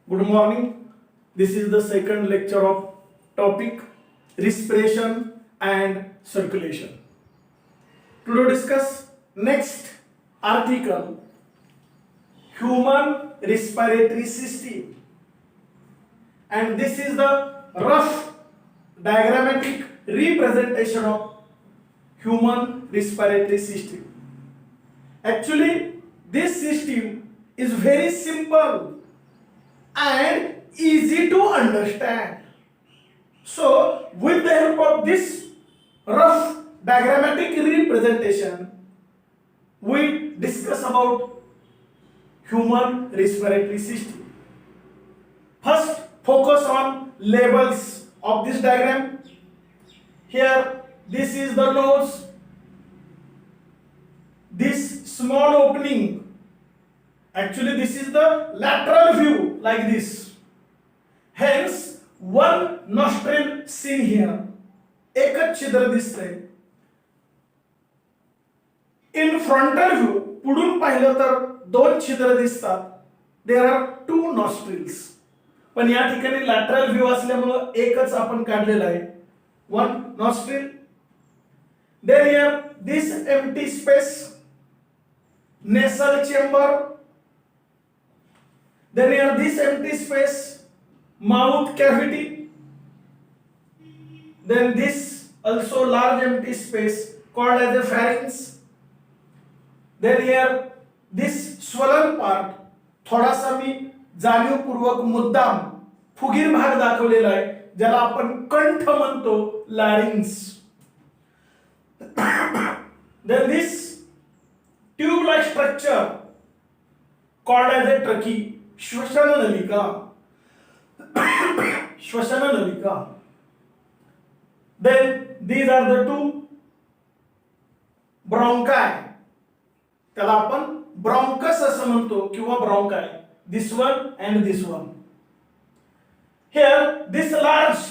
Good morning. This is the second lecture of topic respiration and circulation. Today discuss next article human respiratory system, and this is the rough diagrammatic representation of human respiratory system. Actually, this system is very simple and easy to understand. So, with the help of this rough diagrammatic representation, we discuss about human respiratory system. First, focus on labels of this diagram. Here, this is the nose. This small opening, actually this is the lateral view like this. Hence, one nostril seen here. एकच छिद्र दिसतंय. In frontal view, पुढून पाहिलं तर दोन छिद्र दिसतात. There are two nostrils. पण या ठिकाणी lateral view असल्यामुळे एकच आपण काढलेला आहे. One nostril. Then here this empty space, nasal chamber. Then here this empty space, mouth cavity. Then this also large empty space called as a pharynx. Then here this swollen part, थोडासा मी जाणीवपूर्वक मुद्दाम फुगीर भाग दाखवलेला आहे ज्याला आपण कंठ म्हणतो, larynx. Then this tube-like structure called as a trachea, श्वसन नलिका. श्वसन नलिका. Then these are the two bronchi. त्याला आपण bronchus असं म्हणतो किंवा bronchi. This one and this one. Here this large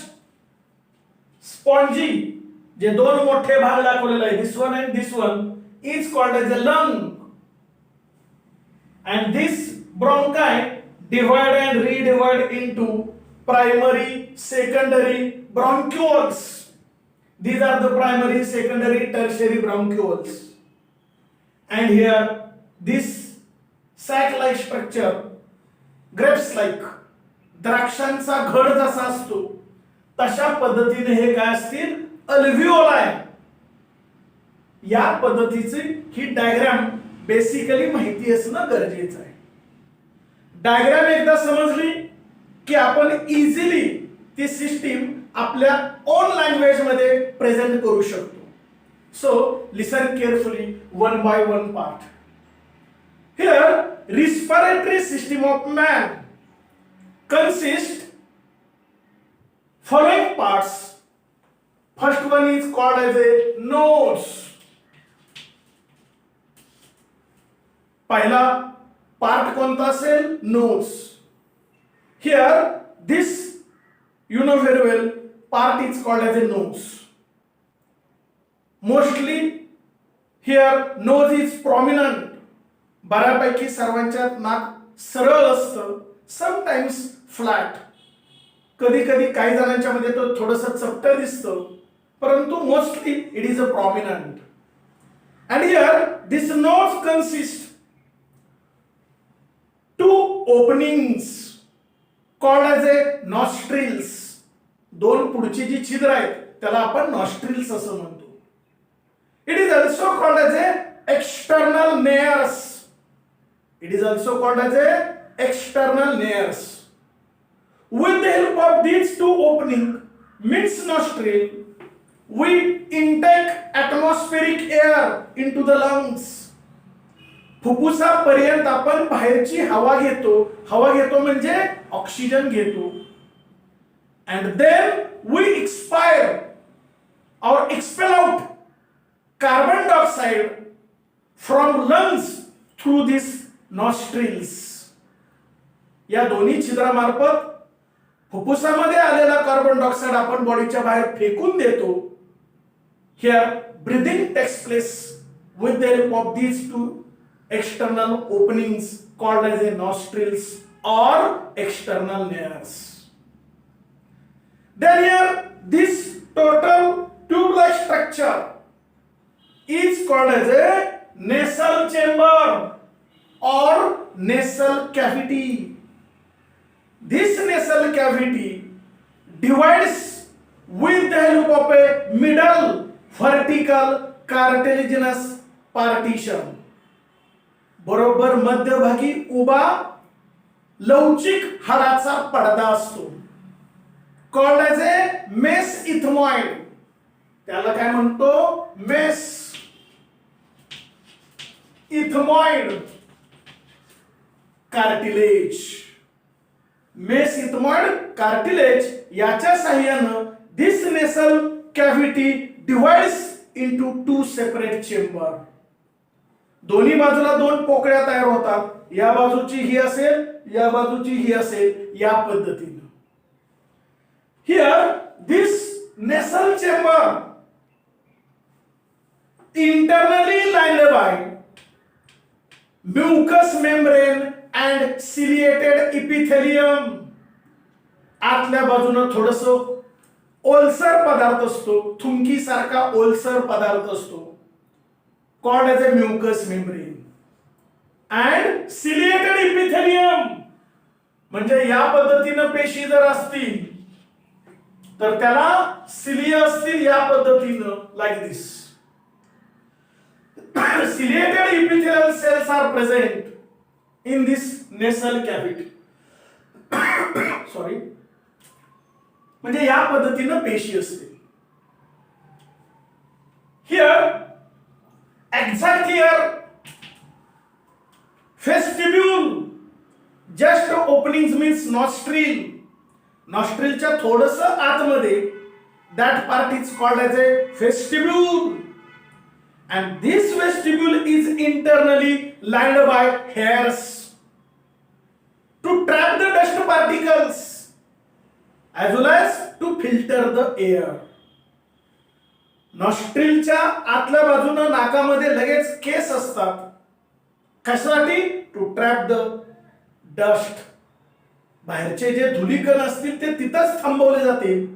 spongy, जे दोन मोठे भाग दाखवलेले आहे, this one and this one, is called as a lung. And this bronchi divide and redivide into primary, secondary bronchioles. These are the primary, secondary, tertiary bronchioles. And here this sac-like structure, grapes-like, द्राक्षांचा घड जसा असतो तशा पद्धतीने हे काय असतील, अल्व्हिओलाई. या पद्धतीची ही डायग्राम बेसिकली माहिती असणं गरजेचं आहे. डायग्राम एकदा समजली की आपण इझिली ती सिस्टीम आपल्या ओन लँग्वेज मध्ये प्रेझेंट करू शकतो. So listen carefully one by one part. Here respiratory system of man consists following parts. First one is called as a nose. पहिला पार्ट कोणता असेल, knows. Here this you know very well part is called as a nose. Mostly here nose is prominent. बऱ्यापैकी सर्वांच्यात नाक सरळ असतं, sometimes flat. कधी कधी काही जणांच्या मध्ये तो थोडंसं चपटं दिसतं, परंतु mostly it is a prominent. And here this nose consists two openings called as a nostrils. दोन पुढची जी छिद्र आहेत त्याला आपण nostrils असं म्हणतो. It is also called as a external nares. It is also called as a external nares. With the help of these two openings, means nostril, we intake atmospheric air into the lungs. फुफ्फुसापर्यंत आपण बाहेरची हवा घेतो. हवा घेतो म्हणजे oxygen घेतो. And then we expire or expel out carbon dioxide from lungs through these nostrils. या दोन्ही छिद्रामार्फत फुफ्फुसामध्ये आलेला कार्बन डायऑक्साइड आपण बॉडीच्या बाहेर फेकून देतो. Here breathing takes place with the help of these two external openings called as a nostrils or external layers. Then here this total tube-like structure is called as a nasal chamber or nasal cavity. This nasal cavity divides with the help of a middle vertical cartilaginous partition. बरोबर मध्यभागी उभा लवचिक हाडाचा पडदा असतो, called as ए मेसइथमॉइड. त्याला काय म्हणतो? Mesethmoid cartilage. Mesethmoid cartilage याच्या साहाय्याने this nasal cavity divides into two separate chamber. दोन्ही बाजूला दोन पोकळ्या तयार होतात. या बाजूची ही असेल, या बाजूची ही असेल, या पद्धतीने. हियर दिस नेसल chamber internally lined by mucous membrane and ciliated epithelium. आतल्या बाजूने थोडस ओलसर पदार्थ असतो, थुंकी सारखा ओलसर पदार्थ असतो, called as a mucous membrane and ciliated epithelium. म्हणजे या पद्धतीने पेशी जर असतील तर त्याला सिलिया असतील या पद्धतीने, like this. Ciliated epithelial cells are present in this nasal cavity. Sorry. म्हणजे या पद्धतीने पेशी असते. Here, exact here, vestibule, just openings means nostril. नॉस्ट्रिलच्या थोडस आतमध्ये, that part is called as a vestibule. And this vestibule is internally lined by hairs to trap the dust particles as well as to filter the air. नॉस्ट्रिलच्या आतल्या बाजूने नाकामध्ये लगेच केस असतात. कशासाठी? To trap the dust. बाहेरचे जे धुलीकण असतील ते तिथंच थांबवले जातील,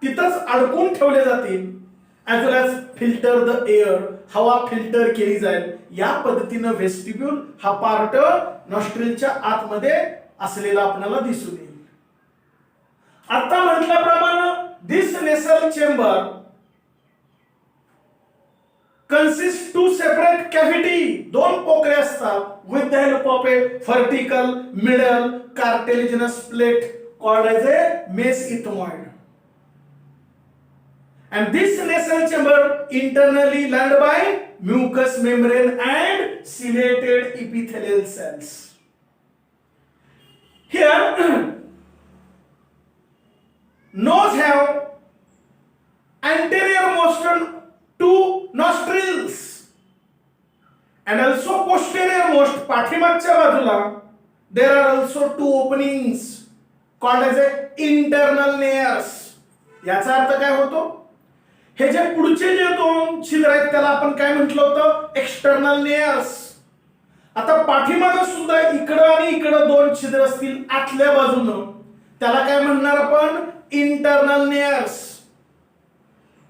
तिथंच अडकून ठेवले जातील. as well as filter the air, हवा फिल्टर केली जाईल. या पद्धतीने वेस्टिब्यूल हा पार्ट नॉस्ट्रिलच्या आतमध्ये असलेला आपल्याला दिसून येईल. आता म्हटल्याप्रमाणे दिस नेसल chamber consists two separate cavity. दोन पोकळे असतात with the help of a vertical middle cartilaginous plate called as a mesenteroid. And this nasal chamber internally lined by mucous membrane and ciliated epithelial cells. Here, nose have anterior most two nostrils and also posterior most पाठीमागच्या बाजूला there are also two openings called as a internal layers. याचा अर्थ काय होतो? हे जे पुढचे जे दोन छिद्र आहेत त्याला आपण काय म्हटलं होतं? External layers. आता पाठीमागे सुद्धा इकडं आणि इकडं दोन छिद्र असतील आतल्या बाजूनं, त्याला काय म्हणणार आपण? Internal layers.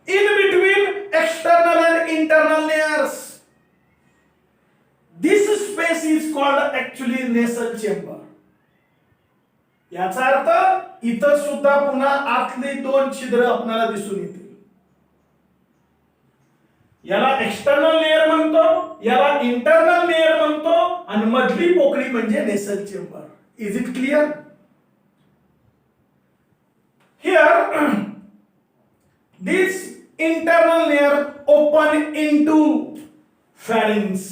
In between external and internal layers this space is called actually नेसल चेंबर. याचा अर्थ इथं सुद्धा पुन्हा आतली दोन छिद्र आपल्याला दिसून येतील. याला एक्सटर्नल लेयर म्हणतो, याला इंटरनल लेयर म्हणतो, आणि मधली पोकळी म्हणजे नेसल chamber. Is it clear? Here this internal layer open into pharynx.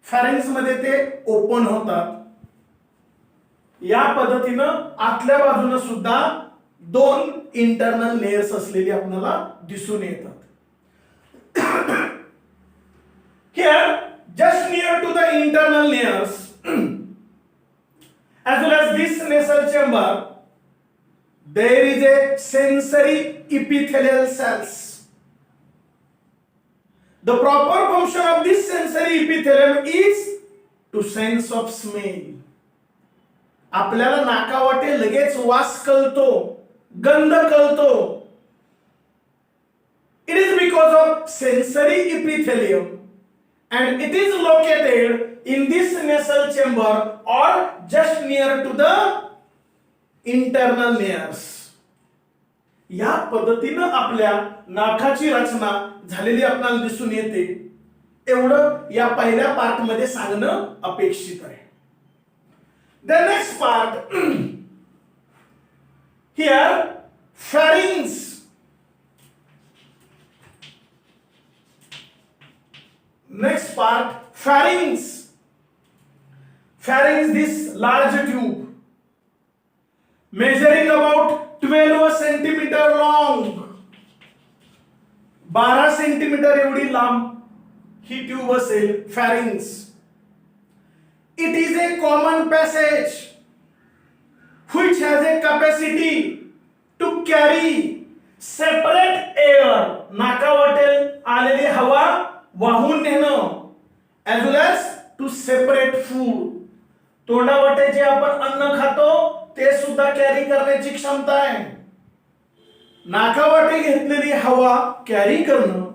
Pharynx मध्ये ते ओपन होतात. या पद्धतीनं आतल्या बाजूने सुद्धा दोन इंटरनल लेयर्स असलेली आपल्याला दिसून येतात. Here, just near to the internal layers, as well as this nasal chamber, there is a sensory epithelial cells. The proper function of this sensory epithelium is to sense of smell. आपल्याला नाकावाटे लगेच वास कळतो, गंध कळतो. It is because of sensory epithelium and it is located in this nasal chamber or just near to the internal layers. या पद्धतीनं आपल्या नाकाची रचना झालेली आपल्याला दिसून येते. एवढं या पहिल्या पार्ट मध्ये सांगणं अपेक्षित आहे. The next part here, pharynx. Next part, pharynx. Pharynx, this large tube measuring about 12 centimeter long. 12 centimetre एवढी लांब ही ट्यूब असेल pharynx. It is a common passage which has a capacity to carry separate air. नाकावाटेल आलेली हवा वाहून नेणं, as well as to separate food. तोंडावाटे जे आपण अन्न खातो ते सुद्धा कॅरी करण्याची क्षमता आहे. नाकावाटे घेतलेली हवा कॅरी करणं,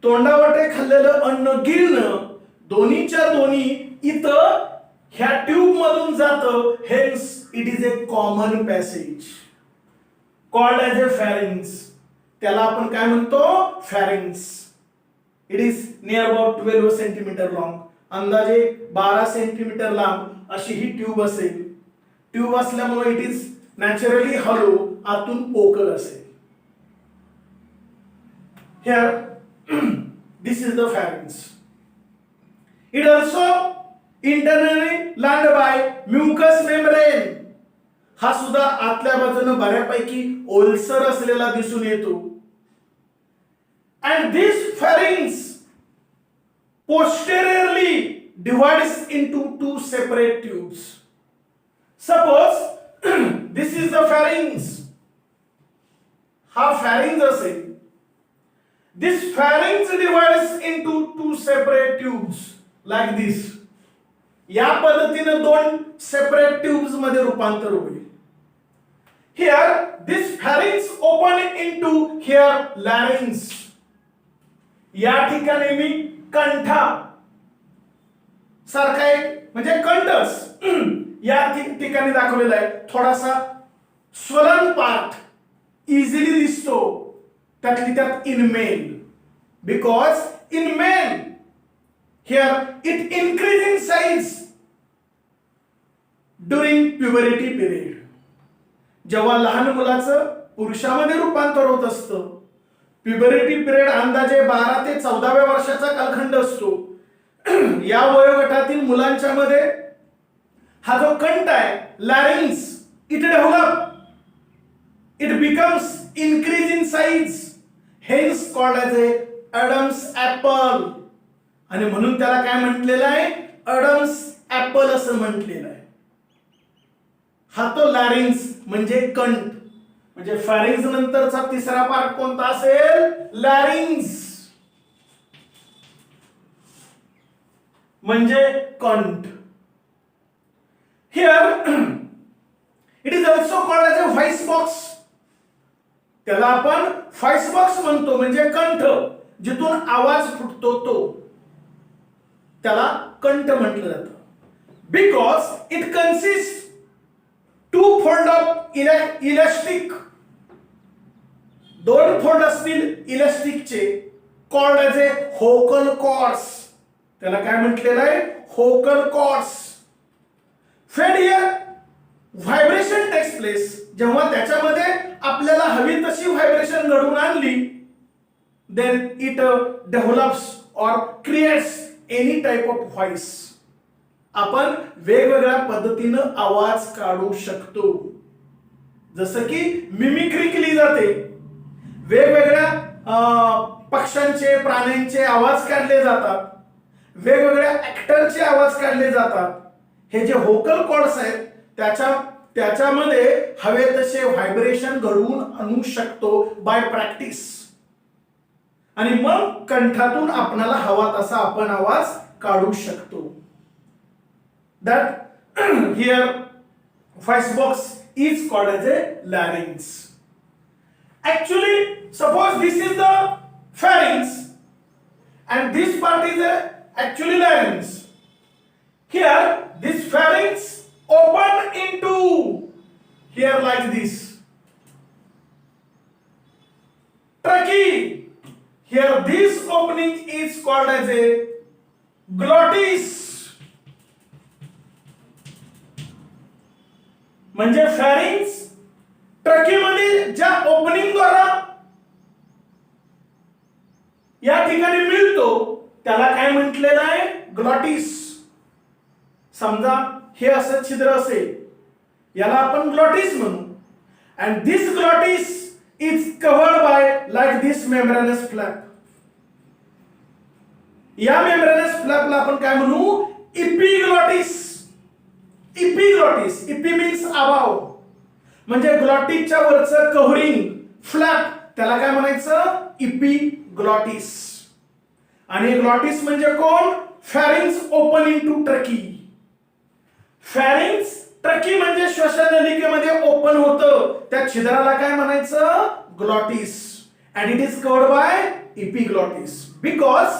तोंडावाटे खाल्लेलं अन्न गिळणं, दोन्हीच्या दोन्ही इथं ह्या ट्यूब मधून जातं. Hence it is a common passage called as a pharynx. त्याला आपण काय म्हणतो? pharynx. It is near about 12 centimetre long. अंदाजे 12 सेंटीमीटर लांब अशी ही ट्यूब असेल. ट्यूब असल्यामुळे इट इज नॅचरली हॉलो, आतून पोकळ असेल. Here this is the pharynx. It also internally lined by mucus membrane. हा सुद्धा आतल्या बाजूने बऱ्यापैकी ओलसर असलेला दिसून येतो. And this pharynx posteriorly divides into two separate tubes. Suppose this is the pharynx. हा pharynx असेल. This pharynx divides into two separate tubes like this. या पद्धतीने दोन सेपरेट ट्यूब्स मध्ये रूपांतर होईल. Here this pharynx open into here larynx. या ठिकाणी मी कंठा सारखा एक म्हणजे कंठस या ठिकाणी दाखवलेला आहे. थोडासा स्वलन पार्ट इझिली दिसतो त्यातली त्यात in male, because in male here it increase in size during puberty period. जेव्हा लहान मुलाचं पुरुषामध्ये रूपांतर होत असतं, प्युबरिटी पिरियड अंदाजे 12 ते 14व्या वर्षाचा कालखंड असतो. या वयोगटातील मुलांच्या मध्ये हा जो कंठ आहे larynx, it develop, it becomes increase in size, hence called as a Adam's apple. आणि म्हणून त्याला काय म्हटलेलं आहे? अडम्स ऍपल असं म्हटलेलं आहे. हा तो लॅरिंग्स म्हणजे कंठ. म्हणजे pharynx नंतरचा तिसरा पार्ट कोणता असेल? लॅरिंग्स म्हणजे कंठ. Here it is also called as a voice box. त्याला आपण व्हॉइस बॉक्स म्हणतो, म्हणजे कंठ जिथून आवाज फुटतो तो त्याला कंठ म्हटलं जातं. Because it consist two fold of elastic. दोन फोल्ड असतील इलास्टिकचे, called as a vocal cords. त्याला काय म्हटलेलं आहे? Vocal cords. Fed here vibration takes place. जेव्हा त्याच्यामध्ये आपल्याला हवी तशी व्हायब्रेशन घडवून आणली, देन इट डेव्हलप्स और creates any type of voice. आपण वेगवेगळ्या पद्धतीनं आवाज काढू शकतो. जसं की मिमिक्री केली जाते, वेगवेगळ्या पक्ष्यांचे प्राण्यांचे आवाज काढले जातात, वेगवेगळ्या ऍक्टरचे आवाज काढले जातात. हे जे व्होकल कॉर्ड्स आहेत त्याच्यामध्ये हवे तसे व्हायब्रेशन घडवून आणू शकतो बाय प्रॅक्टिस. आणि मग कंठातून आपल्याला हवा तसा आपण आवाज काढू शकतो. That here voice box is called as a larynx. Actually, suppose this is the pharynx and this part is actually larynx. Here this pharynx open into here like this. Trachea. Here this opening is called as a glottis. म्हणजे pharynx ट्रकीमध्ये ज्या opening द्वारा या ठिकाणी मिळतो त्याला काय म्हटलेलं आहे? ग्लॉटिस. समजा हे असं छिद्र असेल याला आपण ग्लॉटिस म्हणू. and this glottis is covered by like this membranous flap. या membranous flap ला आपण काय म्हणू? epiglottis. epiglottis. epi means above. म्हणजे ग्लॉटिसच्या वरचं कव्हरिंग फ्लॅप त्याला काय म्हणायचं? epiglottis. आणि ग्लॉटिस म्हणजे कोण? Pharynx open into trachea. Pharynx trachea म्हणजे श्वसन नलिकेमध्ये ओपन होतं त्या छिद्राला काय म्हणायचं? Glottis. and it is covered by epiglottis because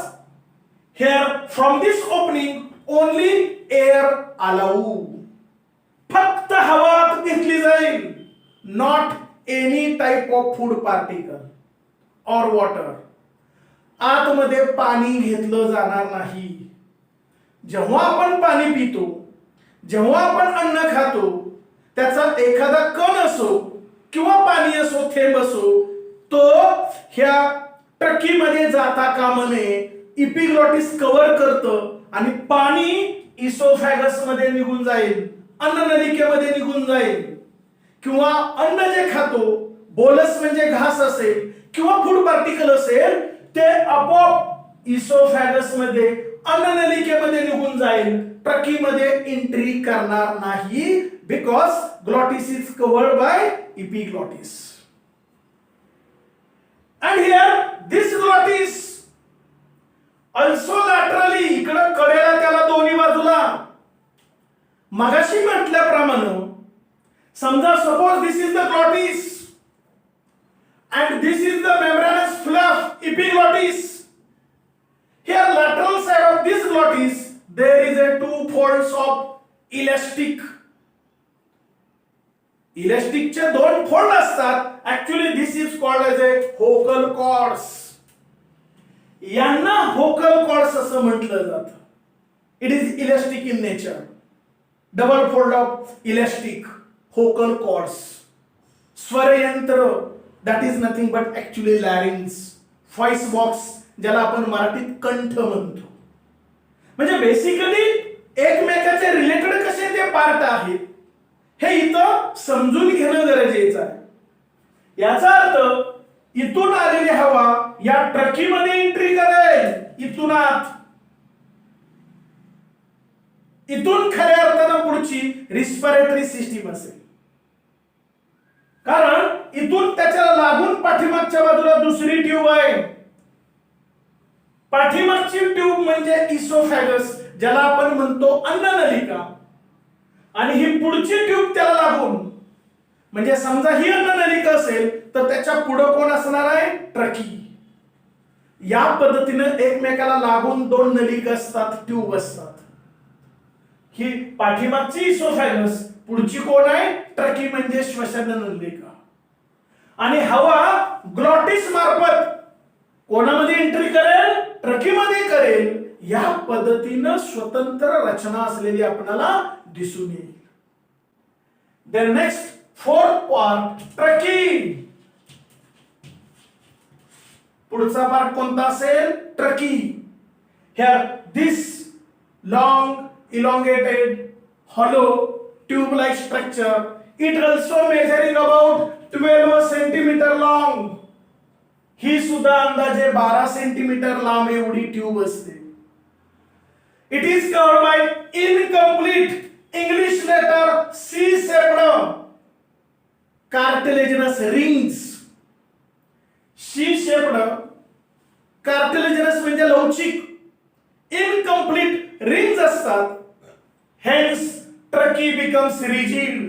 here from this opening only air allow. फक्त हवा घेतली जाईल. not any type of food particle or water. आतमध्ये पाणी घेतलं जाणार नाही. जेव्हा आपण पाणी पितो, जेव्हा आपण अन्न खातो, त्याचा एखादा कण असो किंवा पाणी असो, थेंब असो, तो ह्या ट्रकीमध्ये जाता कामा नये. इपिग्लॉटिस कव्हर करतं आणि पाणी इसोफॅगस मध्ये निघून जाईल, अन्न नलिकेमध्ये निघून जाईल. किंवा अन्न जे खातो, बोलस म्हणजे घास असेल किंवा फूड पार्टिकल असेल, ते आपोआप इसोफॅगस मध्ये अन्न नलिकेमध्ये निघून जाईल. ट्रकीमध्ये एंट्री करणार नाही because glottis is covered bye epiglottis. and here this glottis also laterally इकडे कडेला त्याला दोन्ही बाजूला मगाशी म्हटल्याप्रमाणे समजा suppose this is the glottis and this is the membranous flap epiglottis. Here lateral side of this glottis there is a two folds of elastic. Elastic चे दोन फोल्ड असतात. Actually this is called as a vocal cords. यांना vocal cords असं म्हटलं जातं. It is elastic in nature. Double fold of elastic vocal cords. स्वरयंत्र that is nothing but actually larynx. Voice box ज्याला आपण मराठीत कंठ म्हणतो. म्हणजे बेसिकली एकमेकाचे रिलेटेड कसे ते पार्ट आहेत हे इथं समजून घेणं गरजेचं आहे. याचा अर्थ इथून आलेली हवा या ट्रकीमध्ये एंट्री करेल, इथून आत. इथून खऱ्या अर्थानं पुढची रिस्पिरेटरी सिस्टीम असेल. कारण इथून त्याच्याला लागून पाठीमागच्या बाजूला दुसरी ट्यूब आहे. पाठीमागची ट्यूब म्हणजे इसोफॅगस ज्याला आपण म्हणतो अन्न नलिका. आणि ही पुढची ट्यूब त्याला लागून म्हणजे समजा ही अन्न नलिका असेल तर त्याच्या पुढे कोण असणार आहे? ट्रकी. या पद्धतीने एकमेकाला लागून दोन नलिका असतात, ट्यूब असतात. ही पाठीमागची इसोफॅगस, पुढची कोण आहे? ट्रकी म्हणजे श्वसन नलिका. आणि हवा ग्लॉटिस मार्फत कोणामध्ये एंट्री करेल? ट्रकीमध्ये करेल. या पद्धतीने स्वतंत्र रचना असलेली आपल्याला दिसून येईल. Then next fourth part trachea. पुढचा पार्ट कोणता असेल? Trachea. Here this long elongated hollow tube like structure, it also measuring about 12 centimeter long. ही सुद्धा अंदाजे 12 सेंटीमीटर लांब एवढी ट्यूब असते. It is covered by incomplete English letter C shaped cartilaginous rings. C shaped cartilaginous म्हणजे लवचिक, incomplete rings असतात. Hence trachea becomes rigid.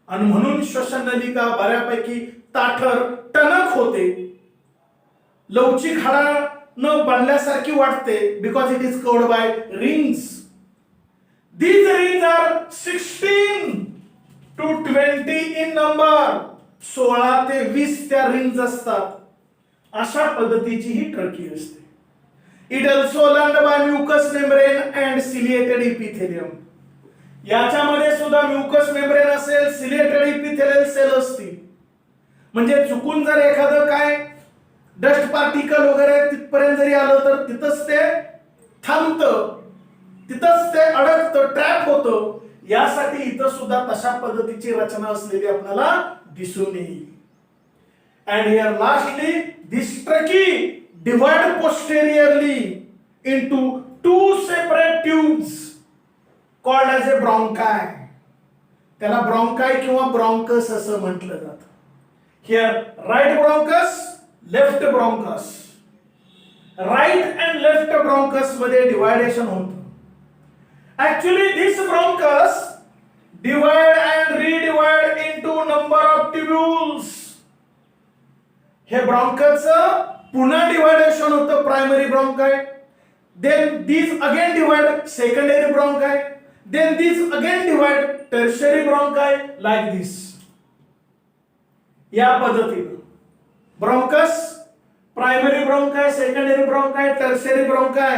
आणि म्हणून श्वसन नलिका बऱ्यापैकी ताठर टणक होते, लवचिक हाडानं बांधल्यासारखी वाटते, because it is covered bye rings. These rings are 16 to 20 in number. 16 ते 20 त्या रिंग्स असतात. अशा पद्धतीची ही ट्रकी असते. It also lined by mucous membrane and ciliated epithelium. याच्यामध्ये सुद्धा म्युकस मेम्ब्रेन असेल, सिलिएटेड इपिथेलियल सेल असतील. म्हणजे चुकून जर एखादं काय डस्ट पार्टिकल वगैरे तिथपर्यंत जरी आलं तर तिथंच ते थांबतं, तिथंच ते अडकतं, ट्रॅप होतं. यासाठी इथं सुद्धा तशा पद्धतीची रचना असलेली आपल्याला दिसून येईल. And here lastly, this trachea divide posteriorly into two separate tubes called as a bronchi. त्याला ब्रॉन्काय किंवा ब्रॉन्कस असं म्हटलं जातं. Here right bronchus, left bronchus. Right and left bronchus मध्ये डिवायडेशन होतं. Actually, this bronchus divide and redivide into number of tubules. हे ब्रॉन्कस पुन्हा डिवायडेशन होतं, primary ब्रॉन्काय. Then these again divide secondary bronchi. Then these again divide tertiary bronchi like this. या पद्धतीने bronchus, primary bronchi, secondary bronchi, tertiary bronchi,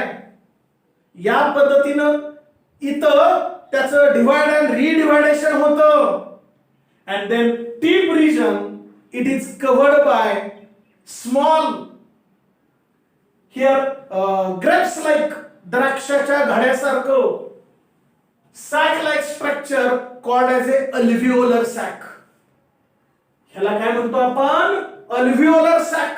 या पद्धतीनं इथं त्याचं divide and रिडिवायडेशन होतं. And then tip region it is covered by small here grapes like, द्राक्षाच्या घड्यासारखं sac like structure called as a alveolar sac. ह्याला काय म्हणतो आपण? Alveolar sac.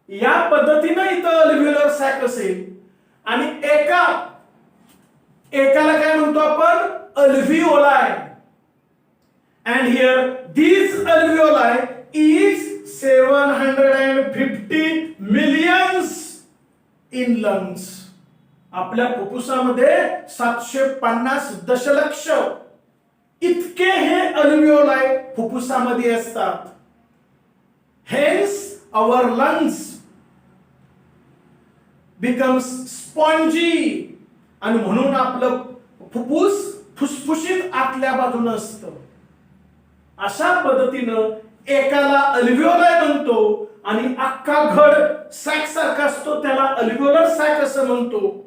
या पद्धतीनं इथं अल्व्हिओलर सॅक असेल आणि एकाला काय म्हणतो आपण? Alveoli. And here these alveoli is 750 millions in lungs. आपल्या फुफ्फुसामध्ये 750 दशलक्ष इतके हे अल्व्हिओलाय फुफ्फुसामध्ये असतात. Hence our lungs becomes spongy, आणि म्हणून आपलं फुफ्फुस फुसफुशीत आतल्या बाजूने असतं. अशा पद्धतीनं एकाला अल्व्हिओलाय म्हणतो आणि अख्खा घड सॅक सारखा असतो, त्याला अल्व्हिओलर सॅक असं म्हणतो.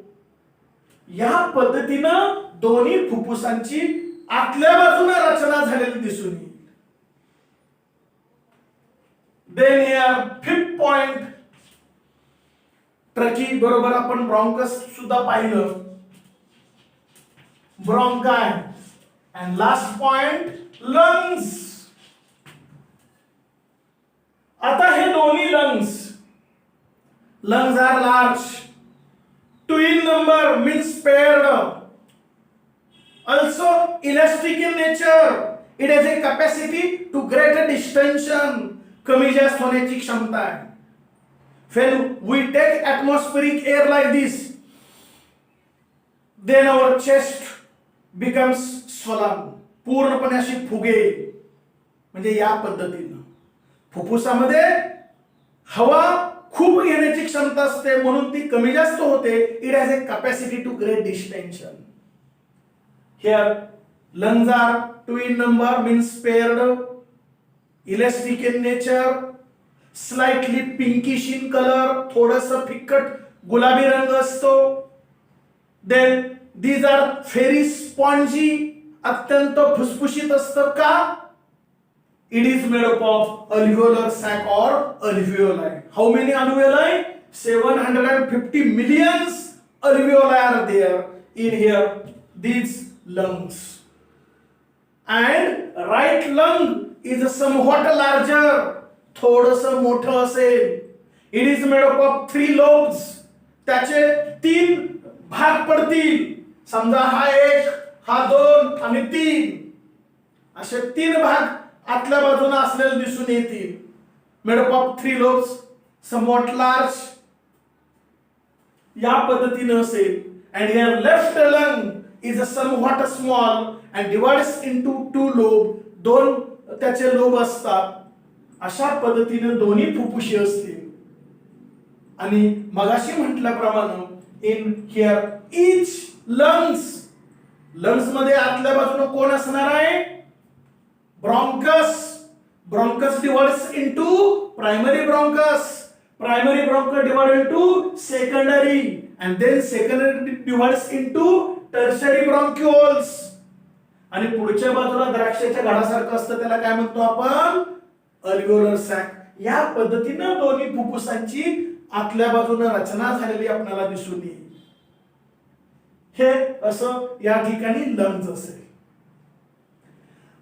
या पद्धतीनं दोन्ही फुफ्फुसांची आतल्या बाजूने रचना झालेली दिसून येईल. देन हियर फिफ्थ पॉइंट, ट्रकी बरोबर आपण ब्रॉन्कस सुद्धा पाहिलं, ब्रॉन्काय. And last point lungs. आता हे दोन्ही lungs are large, two in number means paired, also elastic in nature. It has a capacity to greater distension, कमी जास्त होण्याची क्षमता आहे. When we take atmospheric air like this, then our chest becomes swollen, पूर्णपणे अशी फुगेल. म्हणजे या पद्धतीनं फुफ्फुसामध्ये हवा खूप घेण्याची क्षमता असते, म्हणून ती कमी जास्त होते. It has a capacity to great distension. Here lungs are two in number means paired, elastic in nature, slightly pinkish in color, थोडंसं फिक्कट गुलाबी रंग असतो. Then these are very spongy, अत्यंत फुसफुशीत असतं. का? It is made up of alveolar sac or alveoli. How many alveoli? 750 millions alveoli are there in here, these lungs. And right lung is somewhat larger, थोडंसं मोठं असेल. It is made up of 3 lobes. त्याचे 3 भाग पडतील. समजा हा 1, हा 2 आणि 3, असे 3 भाग आतल्या बाजूने असलेले दिसून येतील. Made up of 3 lobes, somewhat large. या पद्धतीने असेल. And here left lung is somewhat small and divides into to lobe, दोन त्याचे लोब असतात. अशा पद्धतीने दोन्ही फुफ्फुसे असतील. आणि मगाशी म्हटल्याप्रमाणे इन हिअर इच लंग्स मध्ये आतल्या बाजूने कोण असणार आहे? Bronchus divides into primary bronchus divide into secondary, and then secondary divides into tertiary bronchioles. आणि पुढच्या बाजूला द्राक्षाच्या घडासारखं असतं, त्याला काय म्हणतो आपण? Alveolar sac. या पद्धतीने दोन्ही फुफ्फुसांची आतल्या बाजूने रचना झालेली आपल्याला दिसून येईल. हे असं या ठिकाणी लंग्स असेल.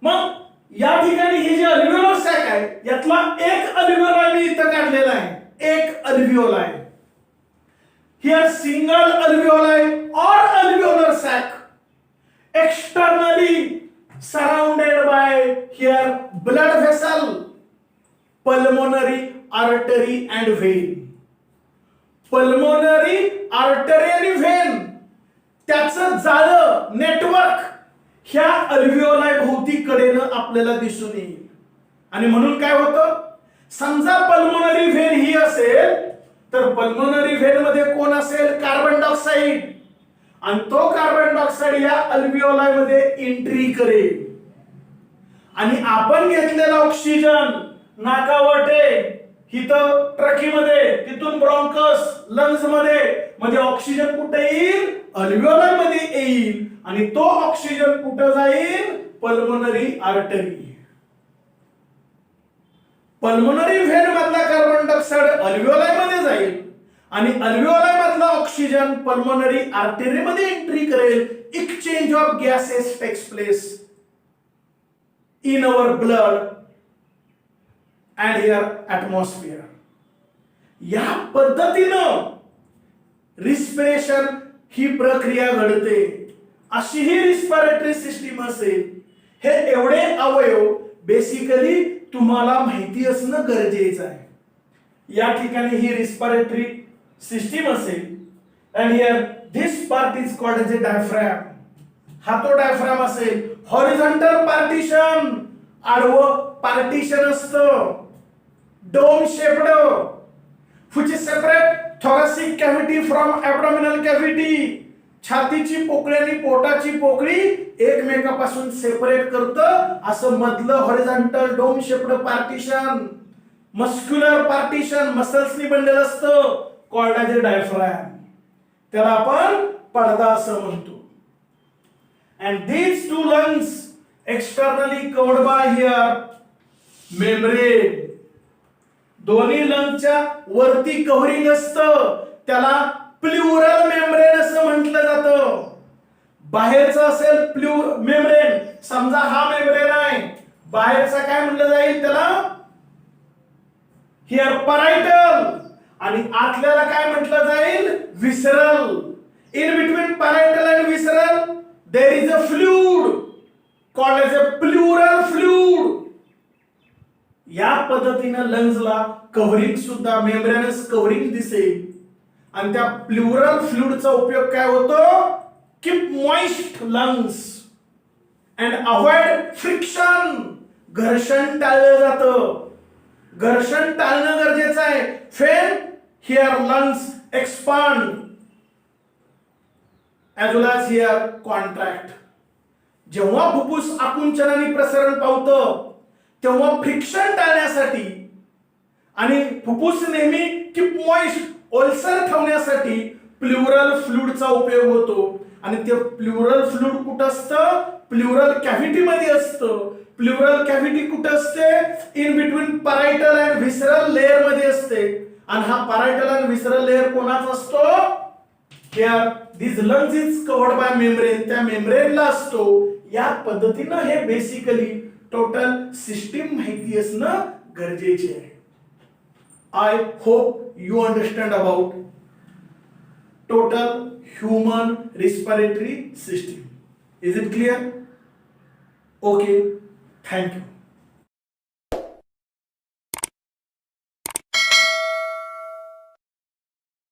मग या ठिकाणी हे जे अल्व्हिओलर सॅक आहे, यातला एक अल्व्हिओलाय मी इथं काढलेला आहे. एक अल्व्हिओलाय. Here single alveoli or alveolar sac externally surrounded by here blood vessel, pulmonary artery and vein. Pulmonary artery आणि व्हेन त्याचं जाळं नेटवर्क ह्या अल्व्हिओलाय भोवती कडेनं आपल्याला दिसून येईल. आणि म्हणून काय होतं? समजा पल्मोनरी व्हेन ही असेल, तर पल्मोनरी व्हेन मध्ये कोण असेल? Carbon dioxide. आणि तो कार्बन डायऑक्साइड या अल्व्हिओलाय मध्ये एंट्री करेल. आणि आपण घेतलेला ऑक्सिजन नाकावाटे इथं ट्रकीमध्ये, तिथून ब्रॉन्कस लंग्स मध्ये, म्हणजे ऑक्सिजन कुठे येईल? अल्व्हिओलाय मध्ये येईल. आणि तो ऑक्सिजन कुठे जाईल? Pulmonary artery. पल्मोनरी व्हेन मधला कार्बन डायऑक्साइड अल्व्हिओलाय मध्ये जाईल आणि अल्व्हिओलाय मधला ऑक्सिजन पल्मोनरी आर्टरी मध्ये एंट्री करेल. Exchange of gases takes place in our blood and here atmosphere. या पद्धतीनं रिस्पिरेशन ही प्रक्रिया घडते. अशी ही रिस्पिरेटरी सिस्टीम असेल. हे एवढे अवयव बेसिकली तुम्हाला माहिती असणं गरजेचं आहे. या ठिकाणी ही रिस्पिरेटरी सिस्टीम असेल. And here this part is called as a diaphragm. हा तो डायफ्रॅम असेल. हॉरिझॉन्टल पार्टिशन, आडवं पार्टिशन असतं, dome shaped, which is separate thoracic cavity from abdominal cavity. छातीची पोकळी आणि पोटाची पोकळी एकमेकापासून सेपरेट करतं. असं मधलं horizontal dome shaped partition, muscular partition मसल्सनी बनलेलं असतं, कॉल्ड एज अ डायफ्रॅम. त्याला आपण पडदा असं म्हणतो. And these two lungs externally covered by here membrane. दोन्ही लंगच्या वरती कव्हरिंग असतं, त्याला प्ल्युरल मेम्ब्रेन असं म्हटलं जातं. बाहेरचं असेल मेम्ब्रेन, समजा हा मेम्ब्रेन आहे, बाहेरचा काय म्हटलं जाईल त्याला? Here parietal. आणि आतल्याला काय म्हटलं जाईल? Visceral. In between parietal and visceral there is a fluid called as a pleural fluid. या पद्धतीनं लंग्सला कव्हरिंग सुद्धा मेम्ब्रेनस कव्हरिंग दिसेल. आणि त्या प्ल्युरल फ्लुइडचा उपयोग काय होतो? Keep moist lungs and avoid friction. घर्षण टाळलं जातं. घर्षण टाळणं गरजेचं आहे. When here lungs expand as well as here contract. जेव्हा फुफ्फुस आकुंचनाने प्रसरण पावतं तेव्हा फ्रिक्शन टाळण्यासाठी आणि फुफ्फुस नेहमी कीप मॉइस्ट ओलसर ठेवण्यासाठी प्ल्युरल फ्लुइडचा उपयोग होतो. आणि ते प्ल्युरल फ्लुइड कुठं असतं? प्ल्युरल कॅव्हिटी मध्ये असतं. प्ल्युरल कॅव्हिटी कुठं असते? In between parietal and visceral layer मध्ये असते. आणि हा परायटल अँड व्हिसरल लेअर कोणाचा असतो? Here this lungs is covered bye membrane. त्या मेम्ब्रेनला असतो. या पद्धतीनं हे बेसिकली टोटल सिस्टीम माहिती असणं गरजेचे आहे. I hope you understand about total human respiratory system. Is it clear? Okay, thank you.